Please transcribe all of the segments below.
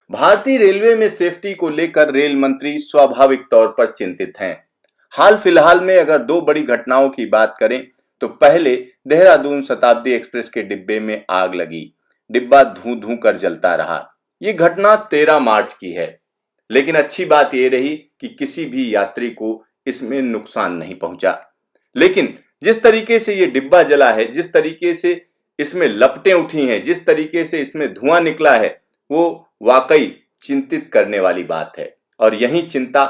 भारतीय रेलवे में सेफ्टी को लेकर रेल मंत्री स्वाभाविक तौर पर चिंतित हैं। हाल फिलहाल में अगर दो बड़ी घटनाओं की बात करें तो पहले देहरादून शताब्दी एक्सप्रेस के डिब्बे में आग लगी। डिब्बा धूं धूं कर जलता रहा। ये घटना 13 मार्च की है, लेकिन अच्छी बात यह रही कि किसी भी यात्री को इसमें नुकसान नहीं पहुंचा। लेकिन जिस तरीके से ये डिब्बा जला है, जिस तरीके से इसमें लपटें उठी हैं, जिस तरीके से इसमें धुआं निकला है, वो वाकई चिंतित करने वाली बात है और यही चिंता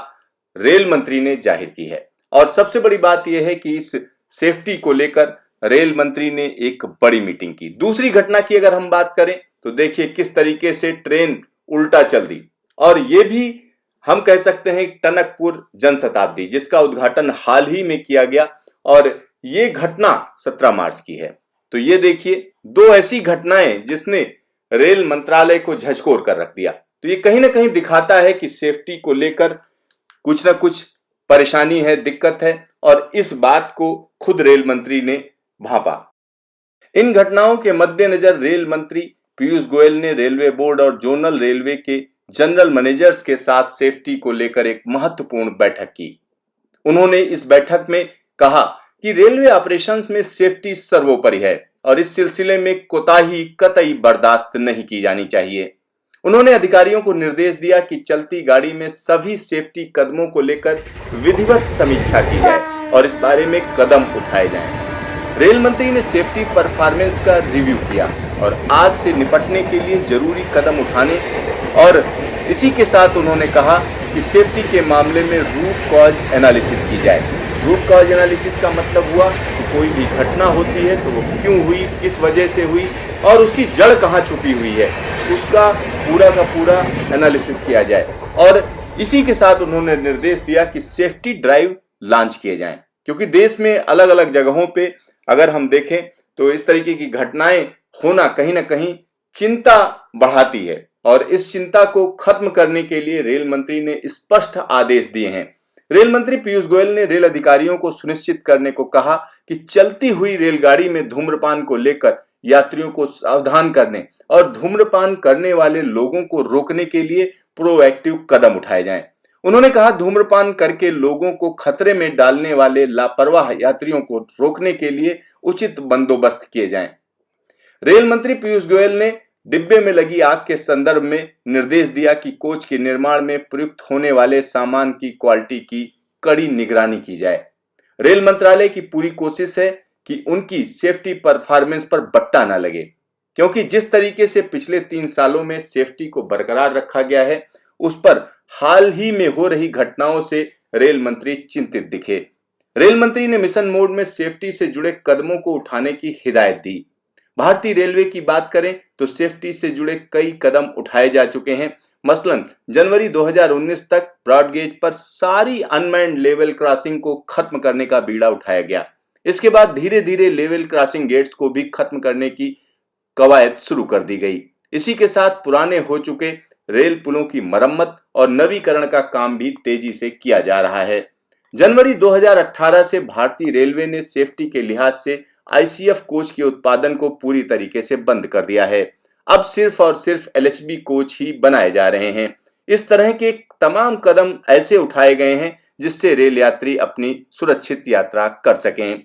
रेल मंत्री ने जाहिर की है। और सबसे बड़ी बात यह है कि इस सेफ्टी को लेकर रेल मंत्री ने एक बड़ी मीटिंग की। दूसरी घटना की अगर हम बात करें तो देखिए किस तरीके से ट्रेन उल्टा चल दी, और ये भी हम कह सकते हैं टनकपुर जनशताब्दी, जिसका उद्घाटन हाल ही में किया गया और ये घटना 17 मार्च की है। तो ये देखिए दो ऐसी घटनाएं जिसने रेल मंत्रालय को झकझोर कर रख दिया। तो ये कहीं ना कहीं दिखाता है कि सेफ्टी को लेकर कुछ ना कुछ परेशानी है, दिक्कत है, और इस बात को खुद रेल मंत्री ने भांपा। इन घटनाओं के मद्देनजर रेल मंत्री पीयूष गोयल ने रेलवे बोर्ड और जोनल रेलवे के जनरल मैनेजर्स के साथ सेफ्टी को लेकर एक महत्वपूर्ण बैठक की। उन्होंने इस बैठक में कहा कि रेलवे ऑपरेशंस में सेफ्टी सर्वोपरि है और इस सिलसिले में कोताही कतई बर्दाश्त नहीं की जानी चाहिए। उन्होंने अधिकारियों को निर्देश दिया कि चलती गाड़ी में सभी सेफ्टी कदमों को लेकर विधिवत समीक्षा की जाए और इस बारे में कदम उठाए जाएं। रेल मंत्री ने सेफ्टी परफॉर्मेंस का रिव्यू किया और आग से निपटने के लिए जरूरी कदम उठाने, और इसी के साथ उन्होंने कहा कि सेफ्टी के मामले में रूट कॉज एनालिसिस की जाए। रूट कॉज एनालिसिस का मतलब हुआ कि कोई भी घटना होती है तो वो क्यों हुई, किस वजह से हुई और उसकी जड़ कहाँ छुपी हुई है, उसका पूरा का पूरा एनालिसिस किया जाए। और इसी के साथ उन्होंने निर्देश दिया कि सेफ्टी ड्राइव लॉन्च किए जाएं, क्योंकि देश में अलग अलग जगहों पे अगर हम देखें तो इस तरीके की घटनाएं होना कहीं ना कहीं चिंता बढ़ाती है, और इस चिंता को खत्म करने के लिए रेल मंत्री ने स्पष्ट आदेश दिए हैं। रेल मंत्री पीयूष गोयल ने रेल अधिकारियों को सुनिश्चित करने को कहा कि चलती हुई रेलगाड़ी में धूम्रपान को लेकर यात्रियों को सावधान करने और धूम्रपान करने वाले लोगों को रोकने के लिए प्रोएक्टिव कदम उठाए जाएं। उन्होंने कहा धूम्रपान करके लोगों को खतरे में डालने वाले लापरवाह यात्रियों को रोकने के लिए उचित बंदोबस्त किए जाएं। रेल मंत्री पीयूष गोयल ने डिब्बे में लगी आग के संदर्भ में निर्देश दिया कि कोच के निर्माण में प्रयुक्त होने वाले सामान की क्वालिटी की कड़ी निगरानी की जाए। रेल मंत्रालय की पूरी कोशिश है कि उनकी सेफ्टी परफॉर्मेंस पर बट्टा ना लगे, क्योंकि जिस तरीके से पिछले 3 सालों में सेफ्टी को बरकरार रखा गया है, उस पर हाल ही में हो रही घटनाओं से रेल मंत्री चिंतित दिखे। रेल मंत्री ने मिशन मोड में सेफ्टी से जुड़े कदमों को उठाने की हिदायत दी। भारतीय रेलवे की बात करें तो सेफ्टी से जुड़े कई कदम उठाए जा चुके हैं। मसलन जनवरी 2019 तक ब्रॉडगेज पर सारी अनमैन्ड लेवल क्रॉसिंग को खत्म करने का बीड़ा उठाया गया। इसके बाद धीरे धीरे लेवल क्रॉसिंग गेट्स को भी खत्म करने की कवायद शुरू कर दी गई। इसी के साथ पुराने हो चुके रेल पुलों की मरम्मत और नवीकरण का काम भी तेजी से किया जा रहा है। जनवरी 2018 से भारतीय रेलवे ने सेफ्टी के लिहाज से आईसीएफ कोच के उत्पादन को पूरी तरीके से बंद कर दिया है। अब सिर्फ और सिर्फ एलएचबी कोच ही बनाए जा रहे हैं। इस तरह के तमाम कदम ऐसे उठाए गए हैं जिससे रेल यात्री अपनी सुरक्षित यात्रा कर सकें।